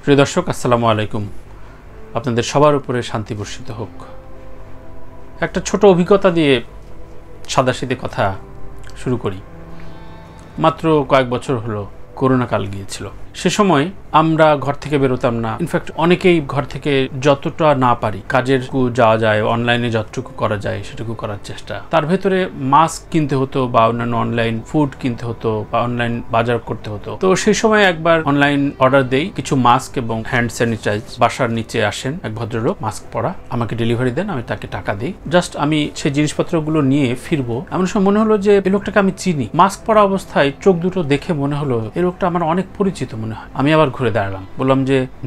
প্রিয় দর্শক, আসসালামু আলাইকুম। আপনাদের সবার উপরে শান্তি বর্ষিত হোক। একটা ছোট অভিজ্ঞতা দিয়ে সাদাসিধে কথা শুরু করি। মাত্র কয়েক বছর হলো করোনা কাল গিয়েছিল। সে সময় আমরা ঘর থেকে বেরোতাম না। ইনফ্যাক্ট অনেকেই ঘর থেকে যতটা না পারি কাজের যাওয়া যায়, অনলাইনে যতটুকু করা যায় সেটুকু করার চেষ্টা। তার ভেতরে মাস্ক কিনতে হতো বা অন্যান্য অনলাইন ফুড কিনতে হতো বা অনলাইন বাজার করতে হতো। তো সেই সময় একবার অনলাইন অর্ডার দেই কিছু মাস্ক এবং হ্যান্ড স্যানিটাইজ। বাসার নিচে আসেন এক ভদ্রলোক, মাস্ক পরা, আমাকে ডেলিভারি দেন, আমি তাকে টাকা দিই। জাস্ট আমি সেই জিনিসপত্রগুলো নিয়ে ফিরবো, এমন সময় মনে হলো যে এই লোকটাকে আমি চিনি। মাস্ক পরা অবস্থায় চোখ দুটো দেখে মনে হলো এই লোকটা আমার অনেক পরিচিত মনে হয়। আমি আবার ঘুরে দাঁড়ালাম, বললাম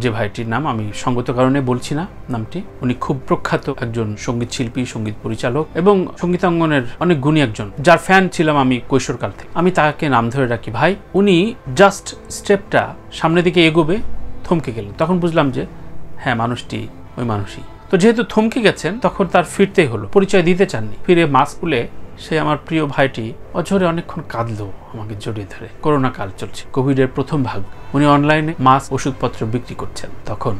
যে ভাইটির নাম, আমি সঙ্গত কারণে বলছি না নামটি, উনি খুব প্রখ্যাত একজন সঙ্গীত শিল্পী, সঙ্গীত পরিচালক এবং সঙ্গীতাঙ্গনের অনেক গুণী একজন, যার ফ্যান ছিলাম আমি কৈশোরকাল থেকে। আমি তাকে নাম ধরে রাখি ভাই। উনি জাস্ট স্টেপটা সামনের দিকে এগোবে, থমকে গেলেন। তখন বুঝলাম যে হ্যাঁ, মানুষটি ওই মানুষই। তো যেহেতু থমকে গেছেন তখন তার ফিরতেই হলো, পরিচয় দিতে চাননি। ফিরে মাস্ক খুলে সে আমার প্রিয় ভাইটি অঝরে অনেকক্ষণ কাঁদলো আমাকে জড়িয়ে ধরে। করোনা কাল চলছে, কোভিডের প্রথম ভাগ। উনি অনলাইনে মাস্ক, ওষুধপত্র বিক্রি করছেন। তখন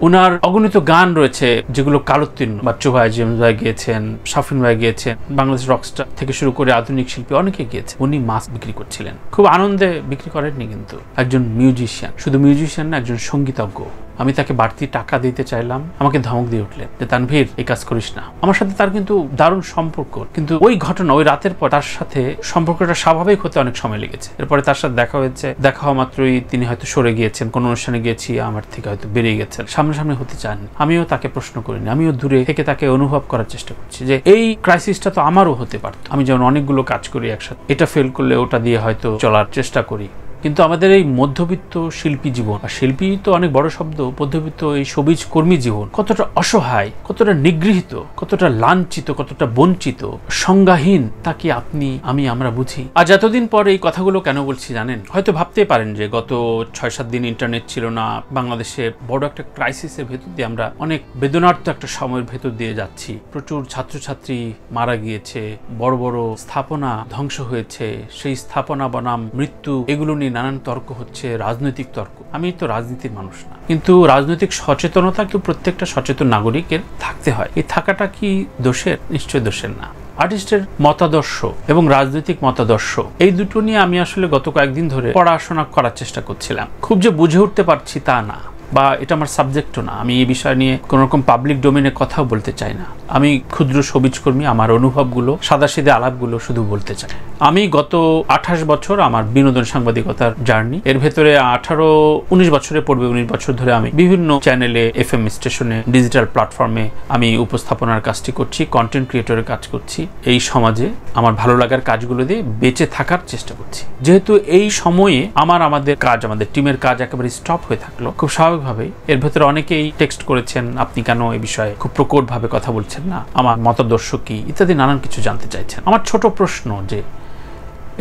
ওনার অগণিত গান রয়েছে যেগুলো কালোত্তীর্ণ। বাচ্চু ভাই, জেমস ভাই গিয়েছেন, শাফিন ভাই গিয়েছেন, বাংলাদেশ রকস্টার থেকে শুরু করে আধুনিক শিল্পী অনেকে গিয়েছে। উনি মাস্ক বিক্রি করছিলেন, খুব আনন্দে বিক্রি করেননি কিন্তু। একজন মিউজিশিয়ান, শুধু মিউজিশিয়ান না, একজন সঙ্গীতজ্ঞ। আমি তাকে বাড়তি টাকা দিতে চাইলাম, আমাকে ধমক দিয়ে উঠলেন যে তানভীর, এই কাজ করিস না। আমার সাথে তার কিন্তু দারুণ সম্পর্ক, কিন্তু ওই ঘটনা, ওই রাতের পর তার সাথে সম্পর্কটা স্বাভাবিক হতে অনেক সময় লেগেছে। এরপরে তার সাথে দেখা হয়েছে, দেখা হওয়া মাত্রই তিনি হয়তো সরে গিয়েছেন, কোনো অনুষ্ঠানে গিয়েছি, আমার থেকে হয়তো বেরিয়ে গেছেন, সামনাসামনি হতে চান। আমিও তাকে প্রশ্ন করিনি, আমিও দূরে থেকে তাকে অনুভব করার চেষ্টা করছি যে এই ক্রাইসিসটা তো আমারও হতে পারত। আমি যেমন অনেকগুলো কাজ করি একসাথে, এটা ফেল করলে ওটা দিয়ে হয়তো চলার চেষ্টা করি। কিন্তু আমাদের এই মধ্যবিত্ত শিল্পী জীবন, আর শিল্পী তো অনেক বড় শব্দ, মধ্যবিত্ত এই সবিজ কর্মী জীবন কতটা অসহায়, কতটা নিগৃহীত, কতটা লাঞ্ছিত, কতটা বঞ্চিত, সংজ্ঞাহীন, তা কি আপনি, আমি, আমরা বুঝি? আজ এতদিন পর এই কথাগুলো কেন বলছি জানেন? হয়তো ভাবতে পারেন যে গত 6-7 দিন ইন্টারনেট ছিল না, বাংলাদেশে বড় একটা ক্রাইসিসের ভেতর দিয়ে আমরা অনেক বেদনার্থ একটা সময়ের ভেতর দিয়ে যাচ্ছি। প্রচুর ছাত্রছাত্রী মারা গিয়েছে, বড় বড় স্থাপনা ধ্বংস হয়েছে, সেই স্থাপনা বনাম মৃত্যু, এগুলো নিয়ে নানান তর্ক হচ্ছে, রাজনৈতিক তর্ক। আমি তো রাজনীতির মানুষ না, কিন্তু রাজনৈতিক সচেতনতা কিন্তু প্রত্যেকটা সচেতন নাগরিকের থাকতে হয়। এই থাকাটা কি দোষের? নিশ্চয় দোষের না। আর্টিস্টের মতাদর্শ এবং রাজনৈতিক মতাদর্শ, এই দুটো নিয়ে আমি আসলে গত কয়েকদিন ধরে পড়াশোনা করার চেষ্টা করছিলাম। খুব যে বুঝে উঠতে পারছি তা না, বা এটা আমার সাবজেক্টও না। আমি এই বিষয় নিয়ে কোনো রকম পাবলিক ডোমেনে কথাও বলতে চাই না। আমি ক্ষুদ্র সবিজকর্মী, আমার অনুভবগুলো, সাদাসিধে আলাপগুলো শুধু বলতে চাই। আমি গত 28 বছর আমার বিনোদন সাংবাদিকতার জার্নি, এর ভেতরে 18-19 বছরে পড়বে, 19 বছর ধরে আমি বিভিন্ন চ্যানেলে, FM স্টেশনে, ডিজিটাল প্ল্যাটফর্মে আমি উপস্থাপনার কাজটি করছি, কন্টেন্ট ক্রিয়েটরের কাজ করছি। এই সমাজে আমার ভালো লাগার কাজগুলো দিয়ে বেঁচে থাকার চেষ্টা করছি। যেহেতু এই সময়ে আমাদের কাজ, আমাদের টিমের কাজ একেবারে স্টপ হয়ে থাকলো, খুব স্বাভাবিকভাবেই এর ভেতরে অনেকেই টেক্সট করেছেন, আপনি কেন এই বিষয়ে খুব প্রকটভাবে কথা বলছেন না, আমার মতাদর্শ কি, ইত্যাদি নানান কিছু জানতে চাইছেন। আমার ছোট প্রশ্ন যে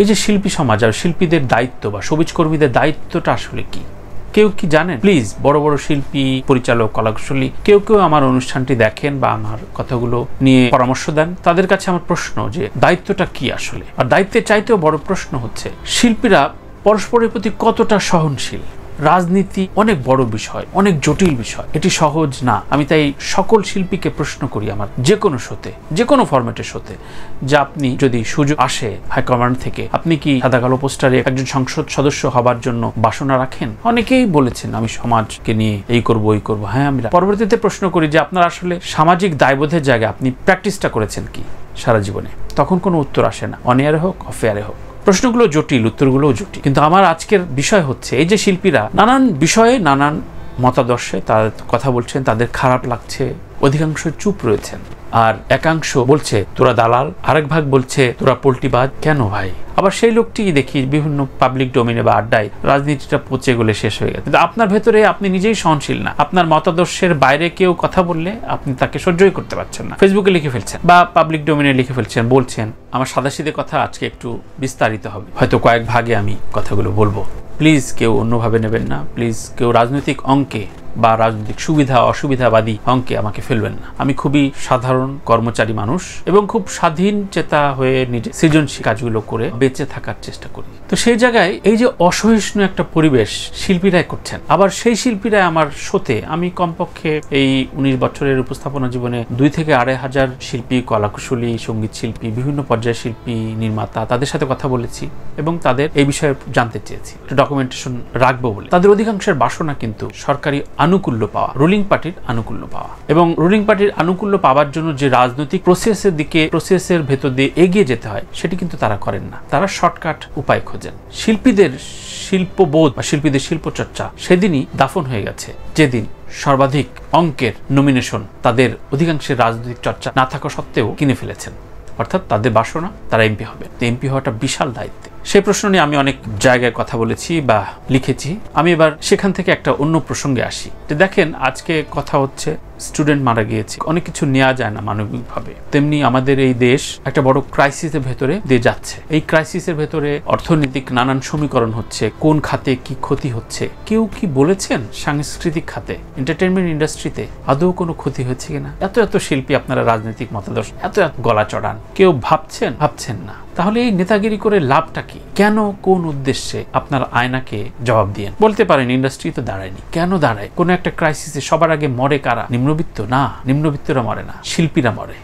এই যে শিল্পী সমাজ আর শিল্পীদের দায়িত্ব বা সবিজকর্মীদের দায়িত্বটা আসলে কি? কেউ কি জানেন? প্লিজ, বড় বড় শিল্পী, পরিচালক, কলাকুশলী কেউ আমার অনুষ্ঠানটি দেখেন বা আমার কথাগুলো নিয়ে পরামর্শ দেন, তাদের কাছে আমার প্রশ্ন যে দায়িত্বটা কি আসলে? আর দায়িত্বের চাইতেও বড় প্রশ্ন হচ্ছে শিল্পীরা পরস্পরের প্রতি কতটা সহনশীল। রাজনীতি অনেক বড় বিষয়, অনেক জটিল বিষয়, এটি সহজ না। আমি তাই সকল শিল্পীকে প্রশ্ন করি আমার যে কোনো শোতে, যে কোনো ফরম্যাটের শোতে, যে আপনি যদি সুযোগ আসে হাইকমান্ড থেকে, আপনি কি সাদা কালো পোস্টারে একজন সংসদ সদস্য হবার জন্য বাসনা রাখেন? অনেকেই বলেছেন আমি সমাজকে নিয়ে এই করব, ওই করব। হ্যাঁ, আমি পরবর্তীতে প্রশ্ন করি যে আপনার আসলে সামাজিক দায়বোধের জায়গায় আপনি প্র্যাকটিসটা করেছেন কি সারা জীবনে? তখন কোনো উত্তর আসে না, অনএয়ারে হোক, অফেয়ারে হোক। প্রশ্নগুলো জটিল, উত্তরগুলোও জটিল। কিন্তু আমার আজকের বিষয় হচ্ছে এই যে শিল্পীরা নানান বিষয়ে, নানান মতাদর্শে তাদের কথা বলছেন, তাদের খারাপ লাগছে, অধিকাংশ চুপ রয়েছেন, আর একাংশ বলছে তোরা দালাল, আরেক ভাগ বলছে তোরা পোল্টিবাজ। কেন ভাই? আবার সেই লোকটি দেখি বিভিন্ন পাবলিক ডোমেনে বা আড্ডায় রাজনীতিটা পচে গেলে শেষ হয়ে গেছে। কিন্তু আপনার ভেতরে আপনি নিজেই সহনশীল না। আপনার মতাদর্শের বাইরে কেউ কথা বললে আপনি তাকে সহ্যই করতে পারছেন না, ফেসবুকে লিখে ফেলছেন বা পাবলিক ডোমেনে লিখে ফেলছেন, বলছেন। আমার সাদাসিধে কথা আজকে একটু বিস্তারিত হবে, হয়তো কয়েক ভাগে আমি কথাগুলো বলবো। প্লিজ কেউ অন্যভাবে নেবেন না, প্লিজ কেউ রাজনৈতিক অঙ্কে বা রাজনৈতিক সুবিধা অসুবিধাবাদী অঙ্কে আমাকে ফেলবেন না। আমি খুবই সাধারণ কর্মচারী মানুষ এবং খুব স্বাধীন চেতা হয়ে নিজে সৃজনশীল কাজগুলো করে বেঁচে থাকার চেষ্টা করি। তো সেই জায়গায় এই যে অসহিষ্ণু একটা পরিবেশ শিল্পীরাই করছেন, আবার সেই শিল্পীরা আমার শোতে, আমি কমপক্ষে এই 19 বছরের উপস্থাপনা জীবনে 2 থেকে 2,500 শিল্পী, কলাকুশলী, সঙ্গীত শিল্পী, বিভিন্ন পর্যায়ের শিল্পী, নির্মাতা, তাদের সাথে কথা বলেছি এবং তাদের এই বিষয়ে জানতে চেয়েছি, ডকুমেন্টেশন রাখবো বলে। তাদের অধিকাংশের বাসনা কিন্তু সরকারি আনুকূল্য পাওয়া, রুলিং পার্টির আনুকূল্য পাওয়া, এবং রুলিং পার্টির আনুকূল্য পাওয়ার জন্য যে রাজনৈতিক প্রসেসের ভেতর দিয়ে এগিয়ে যেতে হয় সেটি কিন্তু তারা করেন না। তারা শর্টকাট উপায় খোঁজেন। শিল্পীদের শিল্পবোধ বা শিল্পীদের শিল্পচর্চা সেদিনই দাফন হয়ে গেছে যেদিন সর্বাধিক অঙ্কের নমিনেশন তাদের অধিকাংশের রাজনৈতিক চর্চা না থাকা সত্ত্বেও কিনে ফেলেছেন। অর্থাৎ তাদের বাসনা তারা এমপি হবে। এমপি হওয়াটা বিশাল দায়িত্ব। সেই প্রশ্ন নিয়ে আমি অনেক জায়গায় কথা বলেছি বা লিখেছি। আমি এবার সেখান থেকে একটা অন্য প্রসঙ্গে আসি। যে দেখেন, আজকে কথা হচ্ছে স্টুডেন্ট মারা গিয়েছে, অনেক কিছু নেওয়া যায় না মানবিকভাবে। তেমনি আমাদের এই দেশ একটা বড় ক্রাইসিসের ভেতরে দিয়ে যাচ্ছে। এই ক্রাইসিসের ভেতরে অর্থনৈতিক নানান সমীকরণ হচ্ছে, কোন খাতে কি ক্ষতি হচ্ছে। কেউ কি বলেছেন সাংস্কৃতিক খাতে, এন্টারটেইনমেন্ট ইন্ডাস্ট্রিতে আদৌ কোনো ক্ষতি হচ্ছে কিনা? এত শিল্পী আপনারা রাজনৈতিক মতাদর্শ এত গলা চড়ান, কেউ ভাবছেন না। তাহলে এই নেতাগিরি করে লাভটা কি? কেন, কোন উদ্দেশ্যে? আপনার আয়নাকে জবাব দিয়েন। বলতে পারেন ইন্ডাস্ট্রি তো দাঁড়ায়নি। কেন দাঁড়ায়? কোন একটা ক্রাইসিসে সবার আগে মরে কারা? নিম্নবিত্ত? না, নিম্নবিত্তরা মরে না, শিল্পীরা মরে।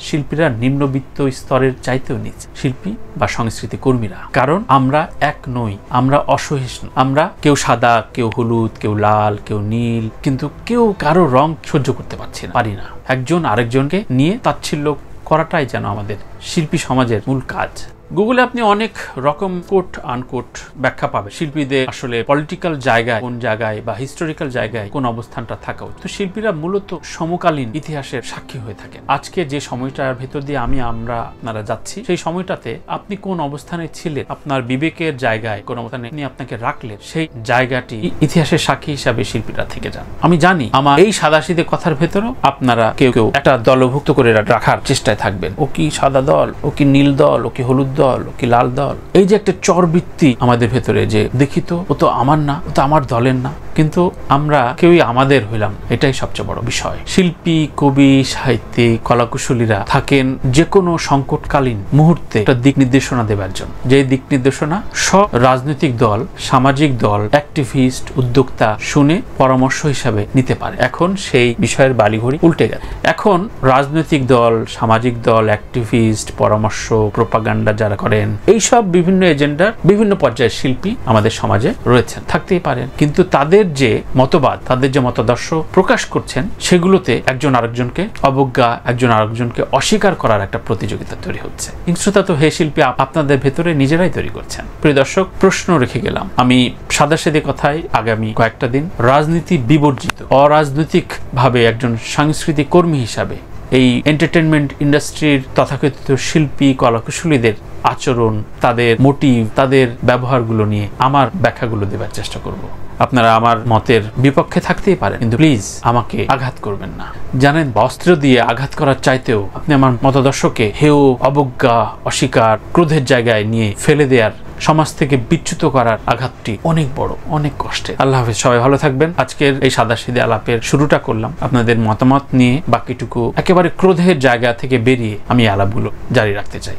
শিল্পীরা নিম্নবিত্ত স্তরের চাইতেও নিচে, শিল্পী বা সংস্কৃতি কর্মীরা। কারণ আমরা এক নই, আমরা অসহিষ্ণু। আমরা কেউ সাদা, কেউ হলুদ, কেউ লাল, কেউ নীল, কিন্তু কেউ কারো রং সহ্য করতে পারি না। একজন আরেকজনকে নিয়ে তাচ্ছিল্য করাটাই যেন আমাদের শিল্পী সমাজের মূল কাজ। গুগলে আপনি অনেক রকম কোট আনকোট ব্যাখ্যা পাবেন শিল্পীদের আসলে পলিটিক্যাল জায়গায় কোন জায়গায় বা হিস্টোরিক্যাল জায়গায় কোন অবস্থানটা থাকা উচিত। তো শিল্পীরা মূলত সমকালীন ইতিহাসের সাক্ষী হয়ে থাকেন। আজকে যে সময়টার ভেতর দিয়ে আপনারা যাচ্ছি, সেই সময়টাতে আপনি কোন অবস্থানে ছিলেন, আপনার বিবেকের জায়গায় কোন অবস্থানে আপনাকে রাখলেন, সেই জায়গাটি ইতিহাসের সাক্ষী হিসাবে শিল্পীরা থেকে যান। আমি জানি আমার এই সাদাসিধে কথার ভেতরেও আপনারা কেউ একটা দলভুক্ত করে রাখার চেষ্টায় থাকবেন। ও কি সাদা দল, ও কি নীল দল, ও কি হলুদ দল, ও কি লাল দল। এই যে একটা চরবৃত্তি আমাদের ভেতরে, যে দেখি তো ও তো আমার না, ও তো আমার দলের না, কিন্তু আমরা কেউই আমাদের হইলাম, এটাই সবচেয়ে বড় বিষয়। শিল্পী, কবি, সাহিত্যিক, কলাকুশলীরা থাকেন যে কোনো সংকটকালীন মুহূর্তে একটা দিক নির্দেশনা দেবার জন্য। যে দিক নির্দেশনা সব রাজনৈতিক দল, সামাজিক দল, অ্যাক্টিভিস্ট, উদ্যোক্তা শুনে পরামর্শ হিসাবে নিতে পারে। এখন সেই বিষয়ের বালিঘড়ি উল্টে গেছে। এখন রাজনৈতিক দল, সামাজিক দল, অ্যাক্টিভিস্ট, পরামর্শ, প্রোপাগান্ডা যারা করেন, এইসব বিভিন্ন এজেন্ডার বিভিন্ন পর্যায়ের শিল্পী আমাদের সমাজে রয়েছেন, থাকতেই পারেন। কিন্তু তাদের যে মতবাদ, তাদের যে মতাদর্শ প্রকাশ করছেন, সেগুলোতে একজন আরেকজনকে অবজ্ঞা, একজন আরেকজনকে অস্বীকার করার একটা প্রতিযোগিতা তৈরি হচ্ছে। হিংস্রতা তো হে শিল্পী আপনাদের ভেতরে নিজেরাই তৈরি করছেন। প্রিয় দর্শক, প্রশ্ন রেখে গেলাম। আমি সাদাসিধে কথায় আগামী কয়েকটা দিন রাজনীতি বিবর্জিত, অরাজনৈতিক ভাবে একজন সাংস্কৃতিক কর্মী হিসাবে এই এন্টারটেইনমেন্ট ইন্ডাস্ট্রির তথাকথিত শিল্পী, কলাকুশলীদের আচরণ, তাদের মোটিভ, তাদের ব্যবহারগুলো নিয়ে আমার ব্যাখ্যাগুলো দেবার চেষ্টা করব। আপনারা আমার মতের বিপক্ষে থাকতেই পারেন, কিন্তু প্লিজ আমাকে আঘাত করবেন না। জানেন, অস্ত্র দিয়ে আঘাত করার চাইতেও আপনি আমার মতাদর্শকে হেয়, অবজ্ঞা, অস্বীকার, ক্রোধের জায়গায় নিয়ে ফেলে দেওয়ার, সমাজ থেকে বিচ্যুত করার আঘাতটি অনেক বড়, অনেক কষ্টের। আল্লাহ হাফেজ, সবাই ভালো থাকবেন। আজকের এই সাদাসিধে আলাপের শুরুটা করলাম আপনাদের মতামত নিয়ে। বাকিটুকু একেবারে ক্রোধের জায়গা থেকে বেরিয়ে আমি আলাপগুলো জারি রাখতে চাই।